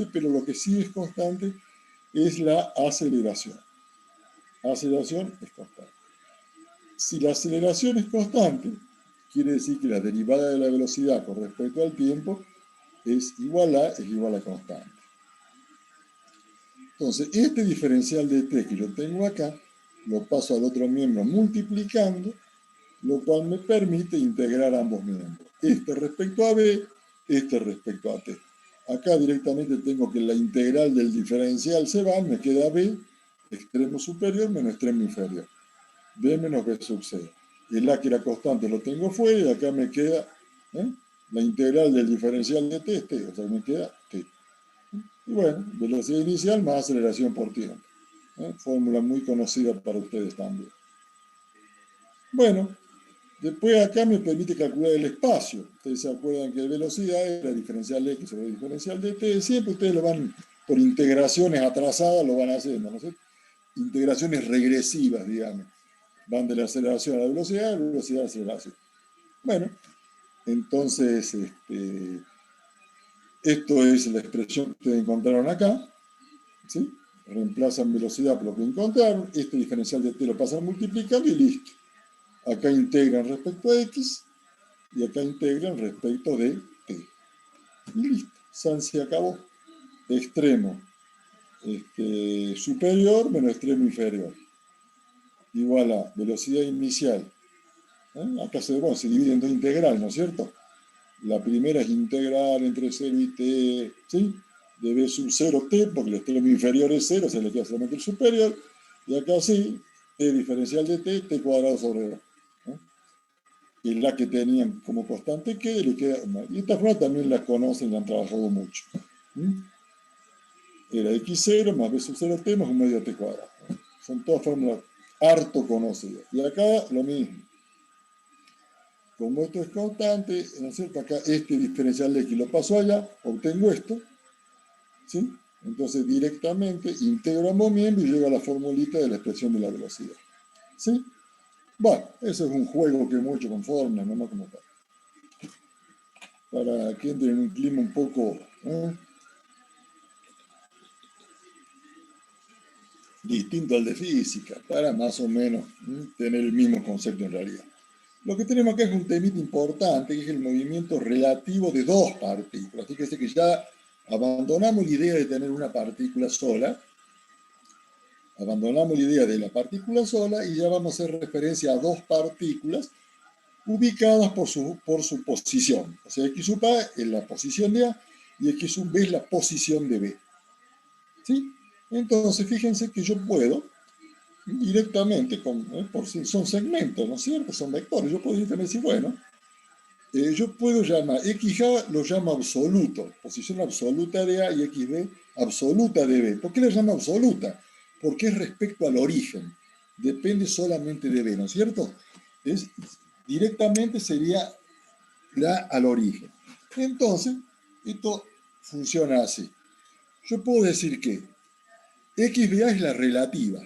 constante, pero lo que sí es constante es la aceleración. Aceleración es constante. Si la aceleración es constante, quiere decir que la derivada de la velocidad con respecto al tiempo es igual a constante. Entonces, este diferencial de t que yo tengo acá, lo paso al otro miembro multiplicando, lo cual me permite integrar ambos miembros. Este respecto a b, este respecto a t. Acá directamente tengo que la integral del diferencial se va, me queda b, extremo superior menos extremo inferior. b menos b sub 0. El a que era constante lo tengo fuera y acá me queda la integral del diferencial de t es t, o sea, me queda t. Y bueno, velocidad inicial más aceleración por tiempo. Fórmula muy conocida para ustedes también. Bueno, después acá me permite calcular el espacio. Ustedes se acuerdan que velocidad es la diferencial de x sobre la diferencial de t. Siempre ustedes lo van, por integraciones atrasadas, lo van haciendo, ¿no sé? Integraciones regresivas, digamos. Van de la aceleración a la velocidad a la aceleración. Bueno, entonces, esto es la expresión que ustedes encontraron acá, ¿sí? Reemplazan velocidad por lo que encontraron, este diferencial de t lo pasan multiplicando y listo. Acá integran respecto a x y acá integran respecto de t. Y listo, se acabó. Extremo superior menos extremo inferior. Igual a velocidad inicial. Acá se divide en dos integrales, ¿no es cierto? La primera es integral entre 0 y t, ¿sí? De b sub 0 t, porque el extremo inferior es 0, se le queda solamente el superior. Y acá sí, t diferencial de t, t cuadrado sobre 2. Y la que tenían como constante queda, le queda. Y esta forma también la conocen, la han trabajado mucho. Era x0 más b sub 0t más un medio t cuadrado. Son todas fórmulas harto conocidas. Y acá lo mismo. Como esto es constante, ¿no es cierto? Acá este diferencial de x lo paso allá, obtengo esto, ¿sí? Entonces directamente integro ambos miembros y llego a la formulita de la expresión de la velocidad. ¿Sí? Bueno, eso es un juego que mucho con fórmulas, nomás como para que entre en un clima un poco distinto al de física, para más o menos tener el mismo concepto en realidad. Lo que tenemos acá es un temita importante, que es el movimiento relativo de dos partículas. Fíjense que ya abandonamos la idea de tener una partícula sola, abandonamos la idea de la partícula sola y ya vamos a hacer referencia a dos partículas ubicadas por su posición. O sea, x sub a es la posición de A y x sub b es la posición de B. ¿Sí? Entonces, fíjense que yo puedo directamente, son segmentos, ¿no es cierto? Son vectores. Yo puedo directamente decir, bueno, yo puedo llamar xA, lo llamo absoluto, posición absoluta de A, y xB absoluta de B. ¿Por qué le llamo absoluta? Porque es respecto al origen. Depende solamente de B, ¿no es cierto? Directamente sería la al origen. Entonces, esto funciona así. Yo puedo decir que xBA es la relativa.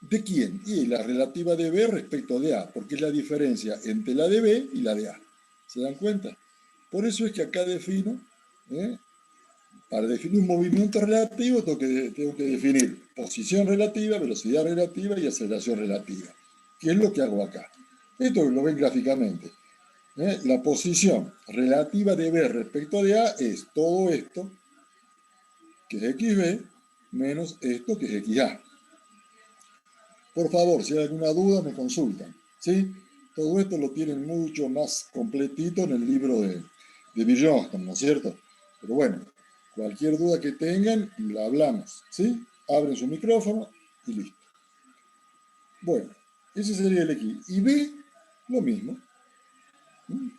¿De quién? Y la relativa de B respecto de A, porque es la diferencia entre la de B y la de A. ¿Se dan cuenta? Por eso es que acá defino, para definir un movimiento relativo tengo que definir posición relativa, velocidad relativa y aceleración relativa. ¿Qué es lo que hago acá? Esto lo ven gráficamente. La posición relativa de B respecto de A es todo esto, que es XB, menos esto, que es XA. Por favor, si hay alguna duda, me consultan. ¿Sí? Todo esto lo tienen mucho más completito en el libro de Bill Johnston, ¿no es cierto? Pero bueno, cualquier duda que tengan, la hablamos. ¿Sí? Abren su micrófono y listo. Bueno, ese sería el X. Y B, lo mismo.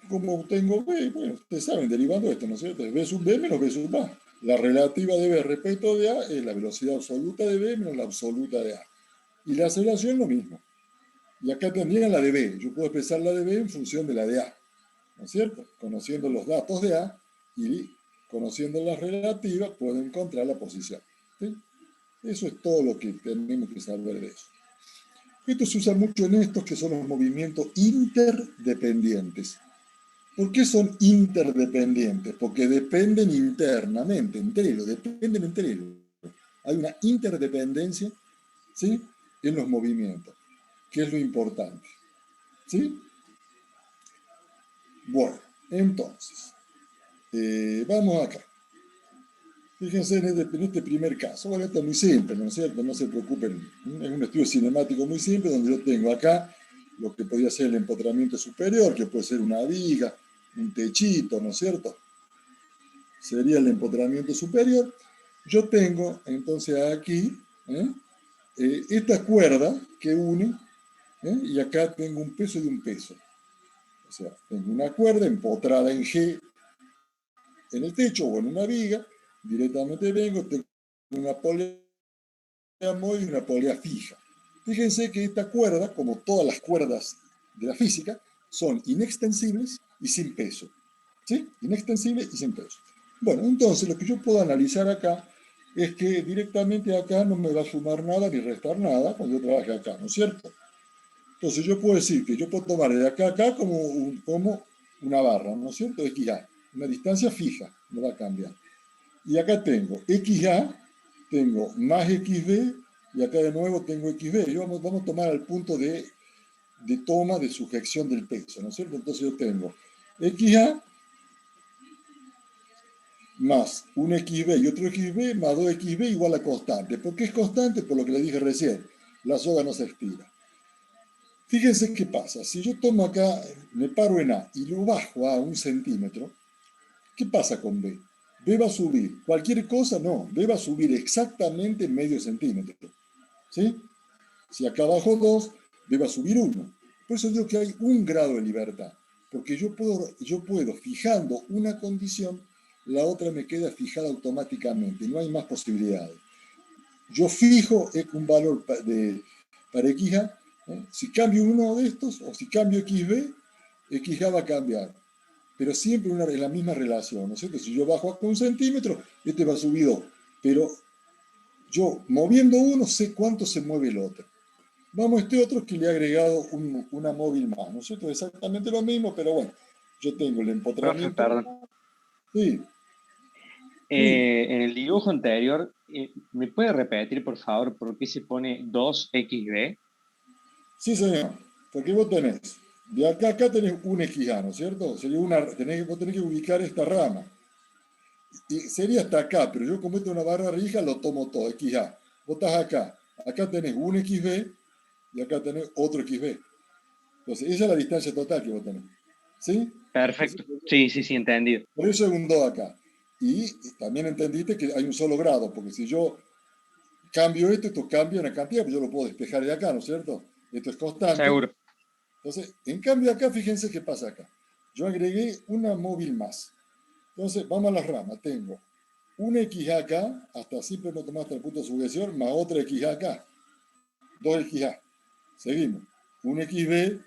Como tengo B, bueno, ustedes saben, derivando esto, ¿no es cierto? B sub B menos B sub A. La relativa de B respecto de A es la velocidad absoluta de B menos la absoluta de A. Y la aceleración lo mismo. Y acá tendría la de B. Yo puedo expresar la de B en función de la de A. ¿No es cierto? Conociendo los datos de A y conociendo las relativas, puedo encontrar la posición. ¿Sí? Eso es todo lo que tenemos que saber de eso. Esto se usa mucho en estos que son los movimientos interdependientes. ¿Por qué son interdependientes? Porque dependen internamente, entre ellos, dependen entre ellos. Hay una interdependencia, ¿sí?, en los movimientos, que es lo importante. ¿Sí? Bueno, entonces, vamos acá. Fíjense en este primer caso. Bueno, esto es muy simple, ¿no es cierto? No se preocupen. Es un estudio cinemático muy simple donde yo tengo acá lo que podría ser el empotramiento superior, que puede ser una viga, un techito, ¿no es cierto? Sería el empotramiento superior. Yo tengo entonces aquí esta cuerda que une, y acá tengo un peso y un peso. O sea, tengo una cuerda empotrada en G en el techo o en una viga, directamente vengo, tengo una polea móvil y una polea fija. Fíjense que esta cuerda, como todas las cuerdas de la física, son inextensibles y sin peso. ¿Sí? Inextensibles y sin peso. Bueno, entonces lo que yo puedo analizar acá es que directamente acá no me va a sumar nada ni restar nada cuando yo trabaje acá, ¿no es cierto? Entonces yo puedo decir que yo puedo tomar de acá a acá como una barra, ¿no es cierto? XA, una distancia fija, no va a cambiar. Y acá tengo XA, tengo más XB, y acá de nuevo tengo XB. Y vamos a tomar el punto de toma de sujeción del peso, ¿no es cierto? Entonces yo tengo XA más un XB y otro XB más 2XB igual a constante. ¿Por qué es constante? Por lo que le dije recién, la soga no se estira. Fíjense qué pasa. Si yo tomo acá, me paro en A y lo bajo a 1 centímetro, ¿qué pasa con B? B va a subir. Cualquier cosa, no. B va a subir exactamente medio centímetro. ¿Sí? Si acá bajo 2, B va a subir 1. Por eso digo que hay un grado de libertad. Porque yo puedo, fijando una condición, la otra me queda fijada automáticamente. No hay más posibilidades. Yo fijo un valor para XA. Si cambio uno de estos, o si cambio XB, XA va a cambiar. Pero siempre en la misma relación, ¿no es cierto? Si yo bajo acá 1 centímetro, este va a subir 2. Pero yo, moviendo uno, sé cuánto se mueve el otro. Vamos a este otro que le he agregado una móvil más, ¿no es cierto? Exactamente lo mismo, pero bueno, yo tengo el Profe, empotramiento. perdón. Sí, sí, En el dibujo anterior, ¿me puede repetir, por favor, por qué se pone 2XB? sí, señor. Porque vos tenés, de acá a acá tenés un XA, ¿no es cierto? Sería vos tenés que ubicar esta rama. Y sería hasta acá, pero yo como esto es una barra rija, lo tomo todo, XA. Vos estás acá, acá tenés un XB y acá tenés otro XB. Entonces, esa es la distancia total que vos tenés. ¿Sí? Entonces, Perfecto. Sí, sí, sí, entendido. por eso es un 2 acá. Y también entendiste que hay un solo grado, porque si yo cambio esto cambia una cantidad, pues yo lo puedo despejar de acá, ¿no es cierto? Esto es constante. Seguro. Entonces, en cambio acá, fíjense qué pasa acá. Yo agregué una móvil más. Entonces, vamos a las ramas. Tengo un X acá, hasta siempre no tomaste el punto de sujeción, más otra X acá. 2XA. Seguimos. Un XB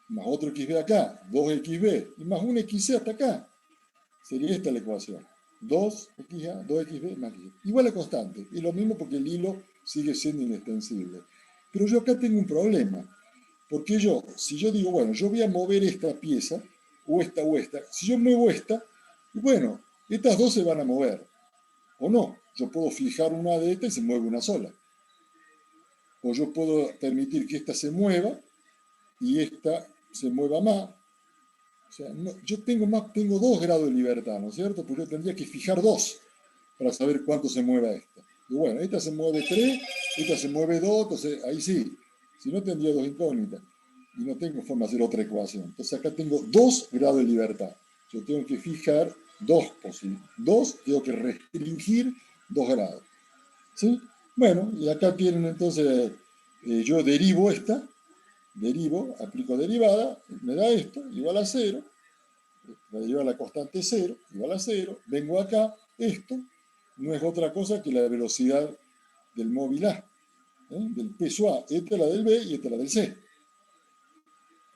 más otro XB acá. 2XB. Y más un XC hasta acá. Sería esta la ecuación. 2XA, 2XB más XB. Igual a constante. Y lo mismo porque el hilo sigue siendo inextensible. Pero yo acá tengo un problema. Porque si yo digo, bueno, yo voy a mover esta pieza, o esta, si yo muevo esta, bueno, estas dos se van a mover, o no. Yo puedo fijar una de estas y se mueve una sola. O yo puedo permitir que esta se mueva y esta se mueva más. O sea, yo tengo 2 grados de libertad, ¿no es cierto? Porque yo tendría que fijar dos para saber cuánto se mueva esta. Y bueno, esta se mueve 3, esta se mueve 2, entonces ahí sí. Si no, tendría dos incógnitas. Y no tengo forma de hacer otra ecuación. Entonces acá tengo 2 grados de libertad. Yo tengo que fijar tengo que restringir 2 grados. ¿Sí? Bueno, y acá tienen entonces, yo aplico derivada, me da esto, igual a 0, la derivada de la constante 0, igual a 0, vengo acá, esto no es otra cosa que la velocidad del móvil A, del peso A, esta es la del B y esta es la del C.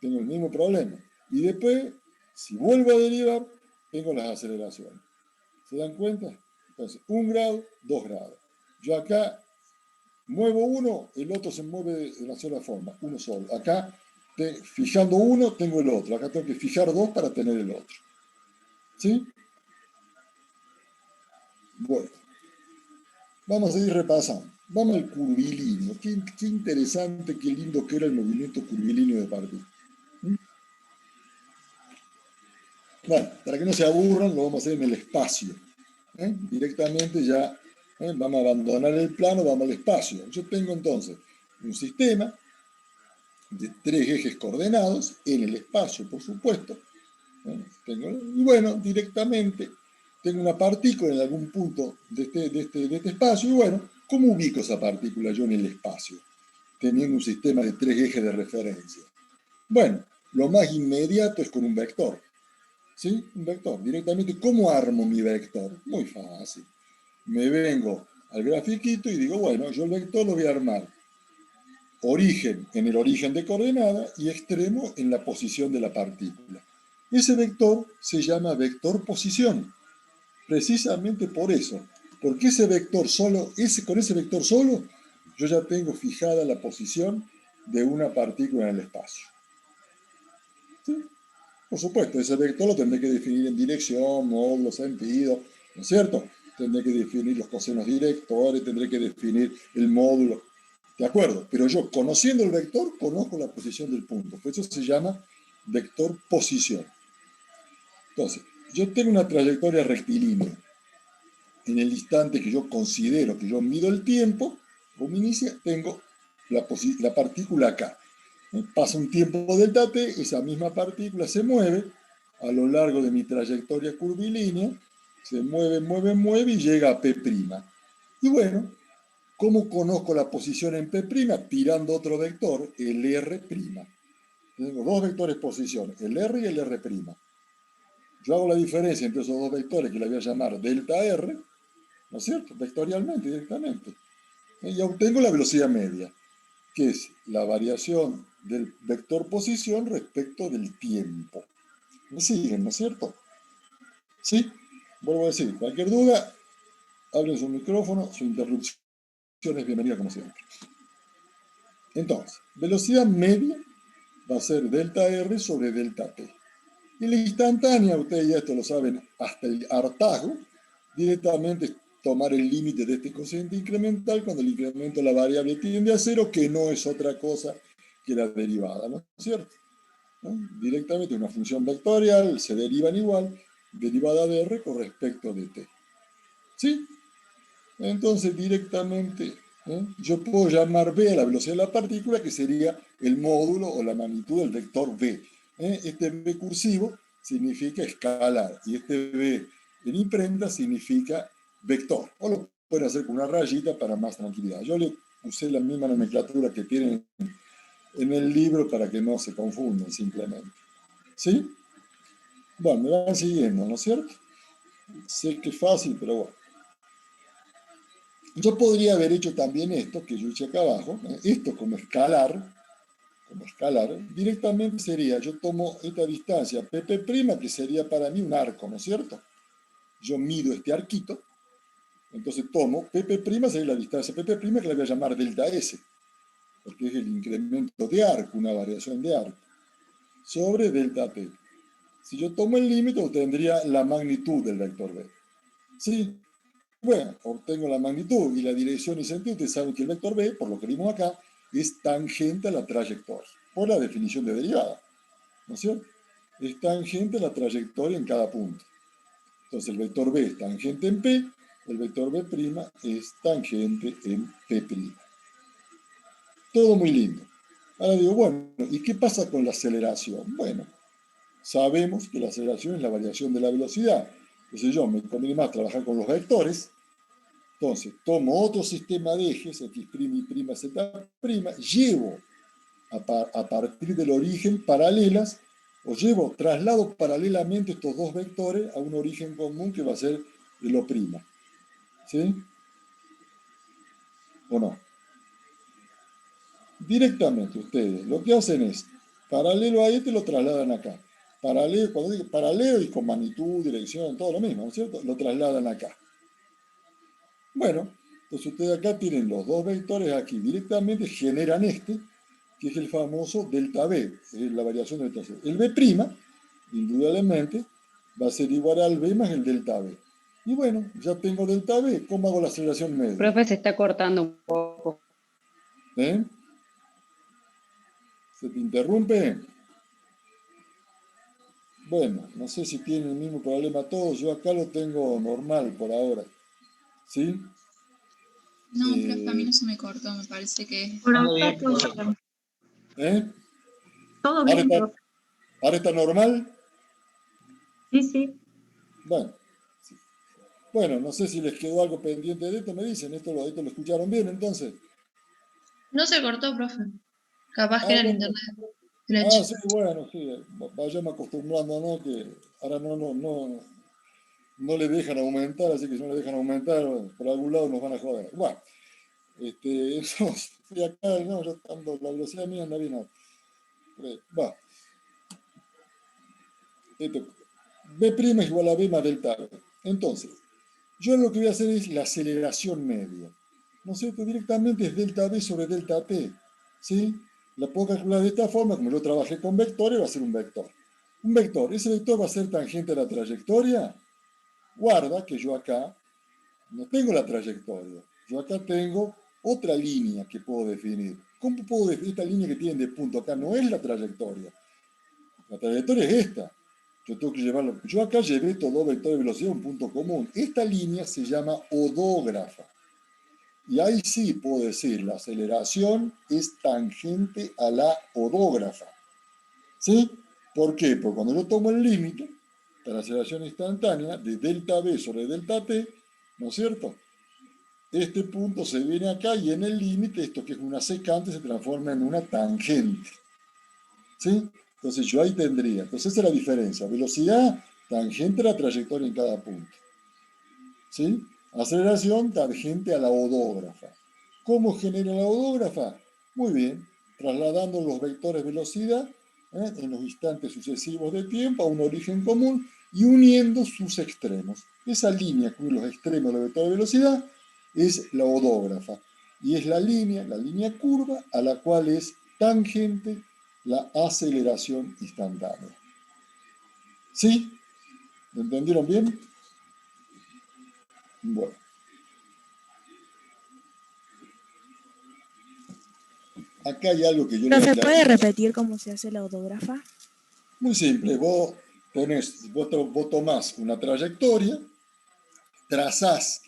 Tengo el mismo problema. Y después, si vuelvo a derivar, tengo las aceleraciones. ¿Se dan cuenta? Entonces, 1 grado, 2 grados. Yo acá muevo uno, el otro se mueve de la sola forma, uno solo. Acá Fijando uno, tengo el otro. Acá tengo que fijar dos para tener el otro. ¿Sí? Bueno, vamos a ir repasando. Vamos al curvilíneo. Qué interesante, qué lindo que era el movimiento curvilíneo de partículas. ¿Mm? Bueno, para que no se aburran, lo vamos a hacer en el espacio. Directamente ya vamos a abandonar el plano, vamos al espacio. Yo tengo entonces un sistema de tres ejes coordenados en el espacio, por supuesto. Y bueno, directamente tengo una partícula en algún punto de este espacio, y bueno, ¿cómo ubico esa partícula yo en el espacio? Teniendo un sistema de tres ejes de referencia. Bueno, lo más inmediato es con un vector. ¿Sí? Un vector. Directamente, ¿cómo armo mi vector? Muy fácil. Me vengo al grafiquito y digo, bueno, yo el vector lo voy a armar origen en el origen de coordenada y extremo en la posición de la partícula. Ese vector se llama vector posición, precisamente por eso, porque ese vector solo, con ese vector solo, yo ya tengo fijada la posición de una partícula en el espacio. ¿Sí? Por supuesto, ese vector lo tendré que definir en dirección, módulo, sentido, ¿no es cierto? Tendré que definir los cosenos directores, tendré que definir el módulo, ¿de acuerdo? Pero yo, conociendo el vector, conozco la posición del punto. Por eso se llama vector posición. Entonces, yo tengo una trayectoria rectilínea. En el instante que yo considero que yo mido el tiempo, como inicia, tengo la partícula acá. Pasa un tiempo delta t, esa misma partícula se mueve a lo largo de mi trayectoria curvilínea, se mueve y llega a P'. Y bueno, ¿cómo conozco la posición en P'? Tirando otro vector, el R'. Tengo dos vectores posición, el R y el R'. Yo hago la diferencia entre esos dos vectores que le voy a llamar delta R, ¿no es cierto? Vectorialmente, directamente. Y obtengo la velocidad media, que es la variación del vector posición respecto del tiempo. ¿Me siguen, no es cierto? ¿Sí? Vuelvo a decir, cualquier duda, abren su micrófono, su interrupción es bienvenida como siempre. Entonces, velocidad media va a ser delta R sobre delta T. Y la instantánea, ustedes ya esto lo saben hasta el hartazgo, directamente es tomar el límite de este cociente incremental cuando el incremento de la variable tiende a cero, que no es otra cosa que la derivada, ¿no es cierto? ¿No? Directamente una función vectorial, se derivan igual, derivada de R con respecto de T. ¿Sí? Entonces directamente yo puedo llamar V a la velocidad de la partícula, que sería el módulo o la magnitud del vector V. Este V cursivo significa escalar y este V en imprenta significa vector. O lo pueden hacer con una rayita para más tranquilidad. Yo le usé la misma nomenclatura que tienen en el libro para que no se confundan simplemente. ¿Sí? Bueno, me van siguiendo, ¿no es cierto? Sé que es fácil, pero bueno. Yo podría haber hecho también esto que yo hice acá abajo, esto como escalar, directamente sería, yo tomo esta distancia PP', que sería para mí un arco, ¿no es cierto? Yo mido este arquito, entonces tomo PP', sería la distancia PP', que la voy a llamar delta S, porque es el incremento de arco, una variación de arco, sobre delta T. Si yo tomo el límite, obtendría la magnitud del vector B. ¿Sí? Bueno, obtengo la magnitud y la dirección y sentido. Ustedes saben que el vector B, por lo que vimos acá, es tangente a la trayectoria, por la definición de derivada, ¿no es cierto? Es tangente a la trayectoria en cada punto. Entonces el vector B es tangente en P, el vector B' es tangente en P'. Todo muy lindo. Ahora digo, bueno, ¿y qué pasa con la aceleración? Bueno, sabemos que la aceleración es la variación de la velocidad. Entonces yo me conviene más trabajar con los vectores. Entonces, tomo otro sistema de ejes, x', y', z', llevo a partir del origen paralelas, o traslado paralelamente estos dos vectores a un origen común que va a ser el O'. ¿Sí? ¿O no? Directamente ustedes lo que hacen es, paralelo a este lo trasladan acá. Paralelo, cuando digo paralelo y con magnitud, dirección, todo lo mismo, ¿no es cierto? Lo trasladan acá. Bueno, entonces ustedes acá tienen los dos vectores aquí, directamente generan este, que es el famoso delta B, es la variación del delta C. El B', indudablemente, va a ser igual al B más el delta B. Y bueno, ya tengo delta B, ¿cómo hago la aceleración media? Profe, se está cortando un poco. ¿Eh? ¿Se te interrumpe? Bueno, no sé si tienen el mismo problema todos, yo acá lo tengo normal por ahora. ¿Sí? No, profe, a mí no se me cortó, me parece que... Por Todo acá bien, todo profe. bien. ¿Eh? Todo ¿Ahora bien, está, profe. ahora está normal? Sí, sí. Bueno, sí. Bueno, no sé si les quedó algo pendiente de esto, me dicen, esto lo escucharon bien entonces. No se cortó, profe. Capaz que Ah, era el bueno, internet. Flash. sí, bueno, sí, vayamos acostumbrando, ¿no? Que ahora no le dejan aumentar, así que si no le dejan aumentar, por algún lado nos van a joder. Bueno, eso, estoy acá, no, yo ando, la velocidad mía anda bien. Va, esto, B' es igual a B más delta B. Entonces, yo lo que voy a hacer es la aceleración media. ¿No es cierto? Directamente es delta B sobre delta T. ¿Sí? La puedo calcular de esta forma, como yo trabajé con vectores, va a ser un vector. Un vector, ese vector va a ser tangente a la trayectoria. Guarda que yo acá no tengo la trayectoria. Yo acá tengo otra línea que puedo definir. ¿Cómo puedo definir esta línea que tienen de punto? Acá no es la trayectoria. La trayectoria es esta. Yo tengo que llevarlo. Yo acá llevé estos dos vectores de velocidad a un punto común. Esta línea se llama odógrafa. Y ahí sí puedo decir, la aceleración es tangente a la odógrafa. ¿Sí? ¿Por qué? Porque cuando yo tomo el límite de la aceleración instantánea de delta B sobre delta T, ¿no es cierto? Este punto se viene acá y en el límite, esto que es una secante, se transforma en una tangente. ¿Sí? Entonces yo ahí tendría, entonces esa es la diferencia, velocidad tangente a la trayectoria en cada punto. ¿Sí? Aceleración tangente a la odógrafa. ¿Cómo genera la odógrafa? Muy bien, trasladando los vectores velocidad en los instantes sucesivos de tiempo a un origen común y uniendo sus extremos. Esa línea que une los extremos del vector de velocidad es la odógrafa y es la línea curva a la cual es tangente la aceleración instantánea. ¿Sí? ¿Lo entendieron bien? Bueno. Acá hay algo que yo le voy a Profe, aclarar. ¿puede repetir cómo se hace la odógrafa? Muy simple, vos tomás una trayectoria, trazás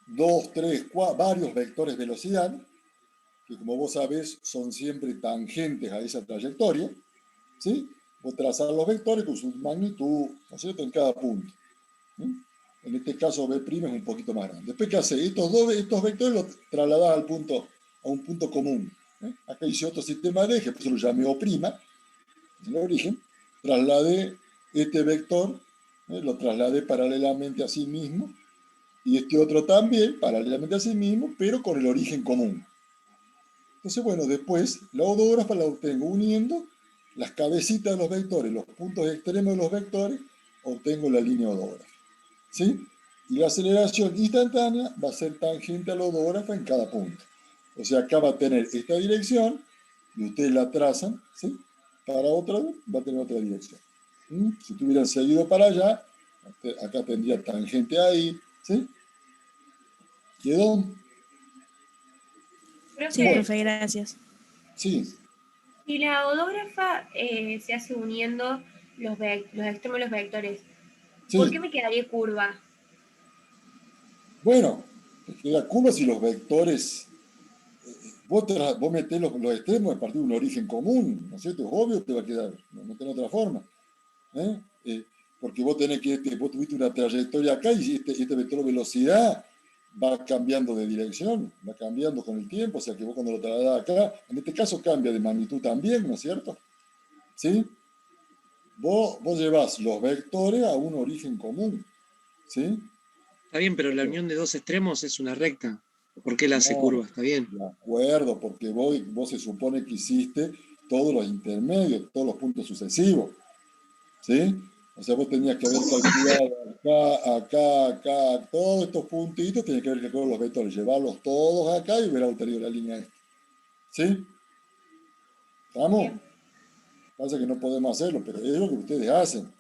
dos, tres, varios vectores de velocidad, que como vos sabés son siempre tangentes a esa trayectoria, ¿sí? Vos trazás los vectores con su magnitud, ¿no es cierto?, en cada punto. ¿Sí? En este caso B' es un poquito más grande. Después, ¿qué hace? Estos vectores los trasladás a un punto común. Acá hice otro sistema de eje, por eso lo llamé O', el origen, trasladé este vector, lo trasladé paralelamente a sí mismo, y este otro también, paralelamente a sí mismo, pero con el origen común. Entonces, bueno, después la odógrafa la obtengo uniendo las cabecitas de los vectores, los puntos extremos de los vectores, obtengo la línea odógrafa. ¿Sí? Y la aceleración instantánea va a ser tangente a la odógrafa en cada punto. O sea, acá va a tener esta dirección, y ustedes la trazan, ¿sí? Para otra, va a tener otra dirección. Si tuvieran seguido para allá, acá tendría tangente ahí, ¿sí? ¿Quedó? Sí, Bueno, Profe, profe, gracias. sí, si la odógrafa se hace uniendo los extremos de los vectores, ¿por qué sí. me quedaría curva? Bueno, te queda curva si los vectores, vos metés los extremos a partir de un origen común, ¿no es cierto? Es obvio, te va a quedar, no tiene otra forma. ¿Eh? Porque vos tenés vos tuviste una trayectoria acá y este vector de velocidad va cambiando de dirección, va cambiando con el tiempo, o sea que vos cuando lo trasladás acá, en este caso cambia de magnitud también, ¿no es cierto? ¿Sí? Vos llevás los vectores a un origen común, ¿sí? Está bien, pero la unión de dos extremos es una recta. ¿Por qué la hace No, curva? Está bien. de acuerdo, porque vos se supone que hiciste todos los intermedios, todos los puntos sucesivos, ¿sí? O sea, vos tenías que haber calculado acá, todos estos puntitos, tenías que haber calculado los vectores, llevarlos todos acá y hubiera obtenido la línea esta. ¿Sí? ¿Estamos? Bien. Pasa que no podemos hacerlo, pero es lo que ustedes hacen.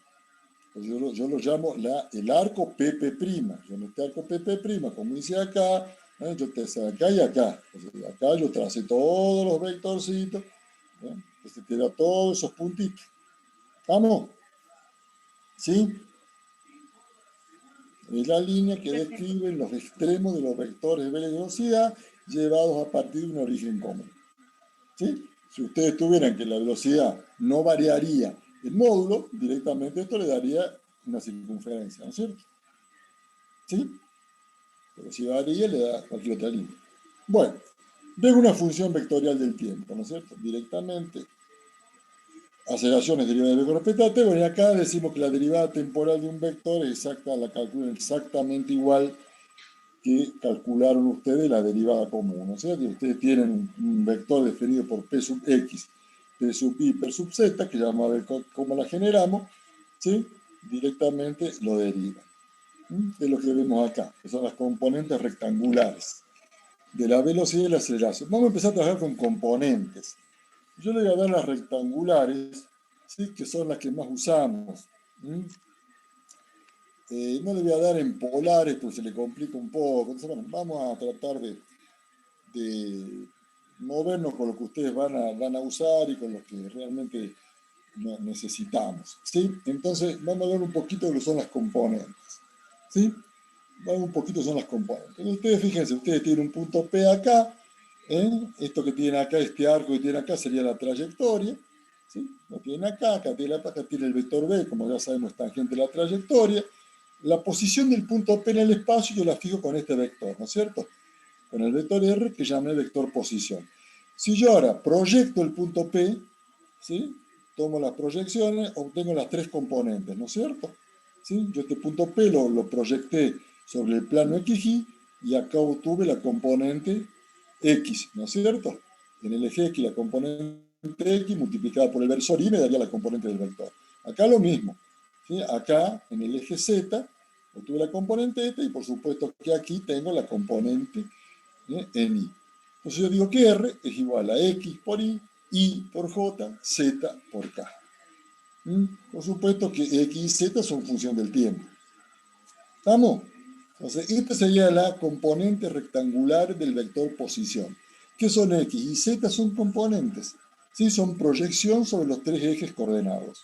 Pues yo lo llamo el arco PP'. Yo en este arco PP', como dice acá, yo tracé acá y acá. Entonces, acá yo tracé todos los vectorcitos, entonces te da todos esos puntitos. ¿Estamos? ¿Sí? Es la línea que Perfecto. describe los extremos de los vectores de velocidad llevados a partir de un origen común. ¿Sí? Si ustedes tuvieran que la velocidad no variaría el módulo, directamente esto le daría una circunferencia, ¿no es cierto? ¿Sí? Pero si varía, le da cualquier otra línea. Bueno, vengo una función vectorial del tiempo, ¿no es cierto? Directamente, aceleraciones derivadas de v con respecto a t. Bueno, y acá decimos que la derivada temporal de un vector es exacta, la calculan exactamente igual que calcularon ustedes la derivada común, ¿no es cierto? Ustedes tienen un vector definido por p sub x, p sub y, p sub z, que ya vamos a ver cómo la generamos, ¿sí? Directamente lo derivan. Es lo que vemos acá, que son las componentes rectangulares de la velocidad y la aceleración. Vamos a empezar a trabajar con componentes. Yo le voy a dar las rectangulares, ¿sí? Que son las que más usamos. No le voy a dar en polares porque se le complica un poco. Entonces, bueno, vamos a tratar de movernos con lo que ustedes van a usar y con lo que realmente necesitamos, ¿sí? Entonces, vamos a ver un poquito de lo que son las componentes, ¿sí? Vamos un poquito son las componentes. Entonces, ustedes fíjense, ustedes tienen un punto P acá, esto que tienen acá, este arco que tienen acá sería la trayectoria, ¿sí? Lo tienen acá, acá tiene el vector B, como ya sabemos, es tangente a la trayectoria. La posición del punto P en el espacio yo la fijo con este vector, ¿no es cierto? Con el vector R que llamé vector posición. Si yo ahora proyecto el punto P, ¿sí? Tomo las proyecciones, obtengo las tres componentes, ¿no es cierto? ¿Sí? Yo este punto P lo proyecté sobre el plano XY y acá obtuve la componente X, ¿no es cierto? En el eje X la componente X multiplicada por el versor Y me daría la componente del vector. Acá lo mismo, ¿sí? Acá en el eje Z obtuve la componente eta y por supuesto que aquí tengo la componente en Y. Entonces yo digo que R es igual a X por Y por J, Z por K. Por supuesto que X y Z son función del tiempo. ¿Estamos? Entonces, esta sería la componente rectangular del vector posición. ¿Qué son X y Z? Son componentes. ¿Sí? Son proyección sobre los tres ejes coordenados.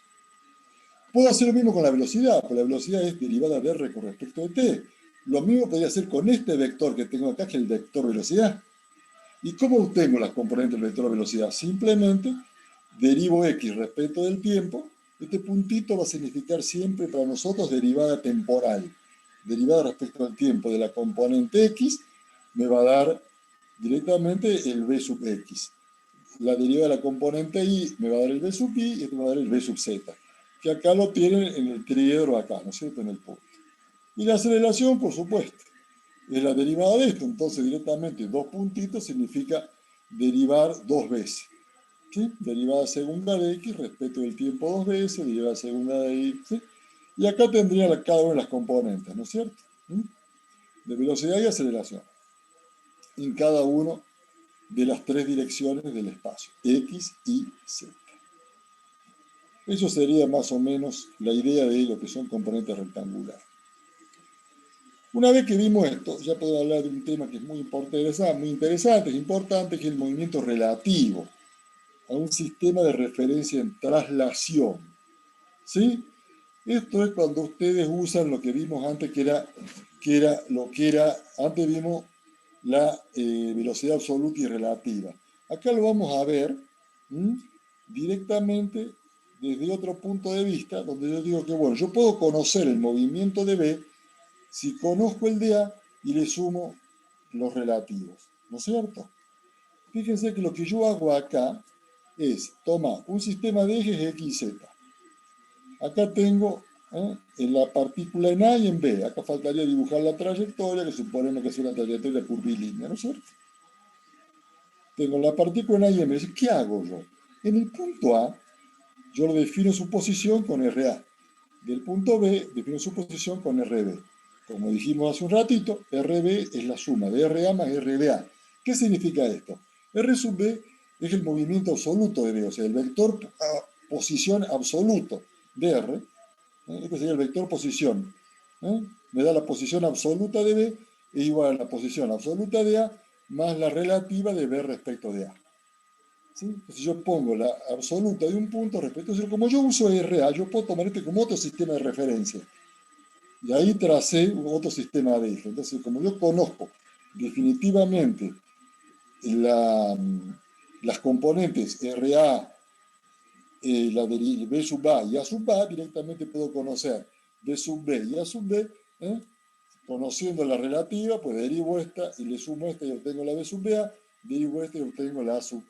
Puedo hacer lo mismo con la velocidad, porque la velocidad es derivada de R con respecto de t. Lo mismo podría hacer con este vector que tengo acá, que es el vector velocidad. ¿Y cómo obtengo las componentes del vector velocidad? Simplemente derivo x respecto del tiempo. Este puntito va a significar siempre para nosotros derivada temporal. Derivada respecto al tiempo de la componente x me va a dar directamente el b sub x. La derivada de la componente y me va a dar el b sub y este me va a dar el b sub z. Que acá lo tienen en el triedro acá, ¿no es cierto? En el punto. Y la aceleración, por supuesto, es la derivada de esto. Entonces, directamente, dos puntitos significa derivar dos veces. ¿Sí? Derivada segunda de x respecto del tiempo dos veces, derivada segunda de y. ¿Sí? Y acá tendría cada una de las componentes, ¿no es cierto? De velocidad y aceleración. En cada una de las tres direcciones del espacio, x, y, z. Eso sería más o menos la idea de lo que son componentes rectangulares. Una vez que vimos esto, ya puedo hablar de un tema que es muy interesante, es importante, que es el movimiento relativo a un sistema de referencia en traslación. ¿Sí? Esto es cuando ustedes usan lo que vimos antes, antes vimos la velocidad absoluta y relativa. Acá lo vamos a ver directamente desde otro punto de vista, donde yo digo que, bueno, yo puedo conocer el movimiento de B si conozco el de A y le sumo los relativos, ¿no es cierto? Fíjense que lo que yo hago acá es tomar un sistema de ejes X y Z. Acá tengo en la partícula en A y en B. Acá faltaría dibujar la trayectoria, que suponemos que es una trayectoria curvilínea, ¿no es cierto? Tengo la partícula en A y en B. ¿Qué hago yo? En el punto A, yo lo defino su posición con RA. Del punto B, defino su posición con RB. Como dijimos hace un ratito, RB es la suma de RA más RBA. ¿Qué significa esto? R sub B es el movimiento absoluto de B, o sea, el vector a posición absoluto de R. Este sería el vector posición. Me da la posición absoluta de B es igual a la posición absoluta de A más la relativa de B respecto de A. ¿Sí? Entonces yo pongo la absoluta de un punto respecto a cero. Como yo uso RA, yo puedo tomar este como otro sistema de referencia. Y ahí tracé otro sistema de eje. Entonces, como yo conozco definitivamente las componentes RA, la de B sub A y A sub A, directamente puedo conocer B sub B y A sub B. Conociendo la relativa, pues derivo esta y le sumo esta y obtengo la B sub BA, derivo esta y obtengo la A sub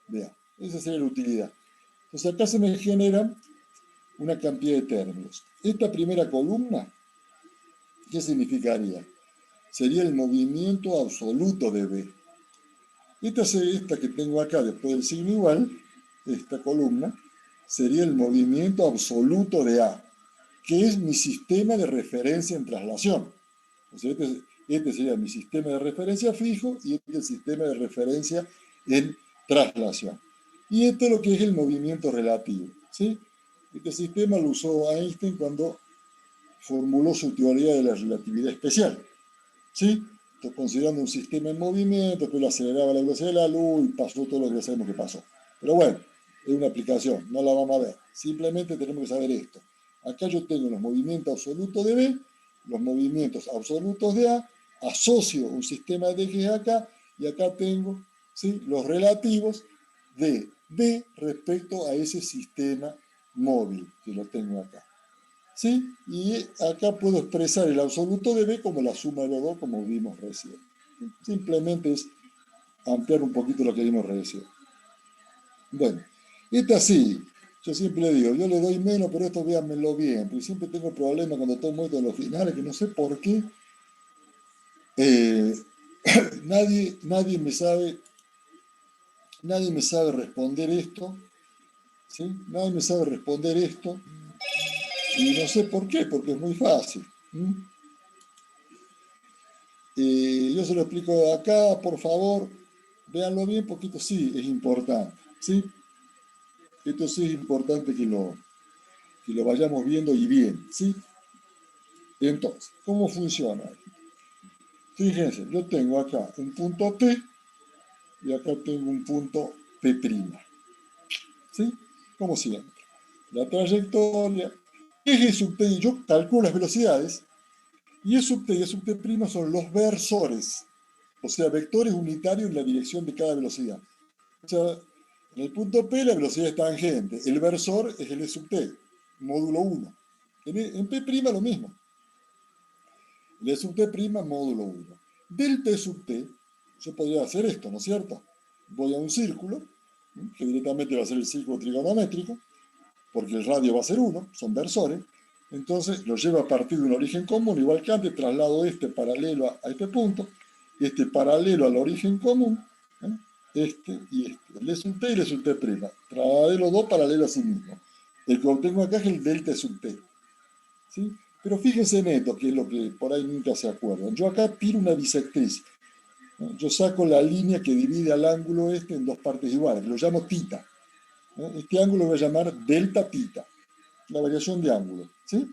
BA. Esa sería la utilidad. Entonces acá se me generan una cantidad de términos. Esta primera columna, ¿qué significaría? Sería el movimiento absoluto de B. Esta que tengo acá después del signo igual, esta columna, sería el movimiento absoluto de A, que es mi sistema de referencia en traslación. O sea, este sería mi sistema de referencia fijo y este es el sistema de referencia en traslación. Y esto es lo que es el movimiento relativo. ¿Sí? Este sistema lo usó Einstein cuando formuló su teoría de la relatividad especial. ¿Sí? Entonces, considerando un sistema en movimiento, después lo aceleraba a la velocidad de la luz y pasó todo lo que sabemos que pasó. Pero bueno, es una aplicación, no la vamos a ver. Simplemente tenemos que saber esto. Acá yo tengo los movimientos absolutos de B, los movimientos absolutos de A, asocio un sistema de ejes acá, y acá tengo, ¿sí?, los relativos de B respecto a ese sistema móvil que lo tengo acá. ¿Sí? Y acá puedo expresar el absoluto de B como la suma de los dos, como vimos recién. Simplemente es ampliar un poquito lo que vimos recién. Bueno, esta sí, yo siempre le digo, yo le doy menos, pero esto véanmelo bien, porque siempre tengo problemas cuando tomo esto en los finales, que no sé por qué. Nadie me sabe responder esto, ¿sí? Nadie me sabe responder esto, y no sé por qué, porque es muy fácil. Yo se lo explico acá, por favor, véanlo bien, porque esto sí es importante, ¿sí? Esto sí es importante que lo vayamos viendo y bien, ¿sí? Entonces, ¿cómo funciona? Fíjense, yo tengo acá un punto P y acá tengo un punto P', ¿sí? Como siempre. La trayectoria, eje sub T, y yo calculo las velocidades, y E sub T y E sub T' son los versores, o sea, vectores unitarios en la dirección de cada velocidad. O sea, en el punto P la velocidad es tangente, el versor es el E sub T, módulo 1. En P' lo mismo. El E sub T', módulo 1. Del T sub T, yo podría hacer esto, ¿no es cierto? Voy a un círculo, que directamente va a ser el círculo trigonométrico, porque el radio va a ser 1, son versores. Entonces lo llevo a partir de un origen común, igual que antes, traslado este paralelo a este punto, este paralelo al origen común, este y este. El E sub T y el E sub T'. Trasladé los dos paralelos a sí mismos. El que obtengo acá es el delta sub T. ¿Sí? Pero fíjense en esto, que es lo que por ahí nunca se acuerdan. Yo acá tiro una bisectriz. Yo saco la línea que divide al ángulo este en dos partes iguales, lo llamo tita. Este ángulo lo voy a llamar delta tita, la variación de ángulo. ¿Sí?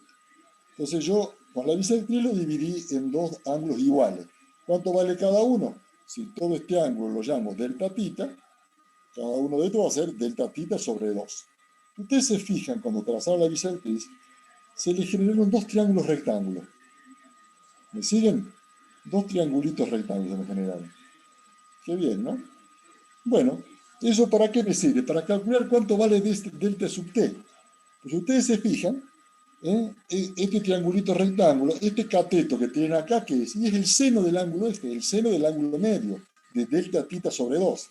Entonces yo con la bisectriz lo dividí en dos ángulos iguales. ¿Cuánto vale cada uno? Si todo este ángulo lo llamo delta tita, cada uno de estos va a ser delta tita sobre 2. Ustedes se fijan, cuando trazaron la bisectriz, se le generaron dos triángulos rectángulos. ¿Me siguen? Dos triangulitos rectángulos me generaron. Qué bien, ¿no? Bueno, ¿eso para qué me sirve? Para calcular cuánto vale delta sub T. Pues ustedes se fijan, este triangulito rectángulo, este cateto que tienen acá, ¿qué es? Y es el seno del ángulo este, el seno del ángulo medio, de delta tita sobre 2.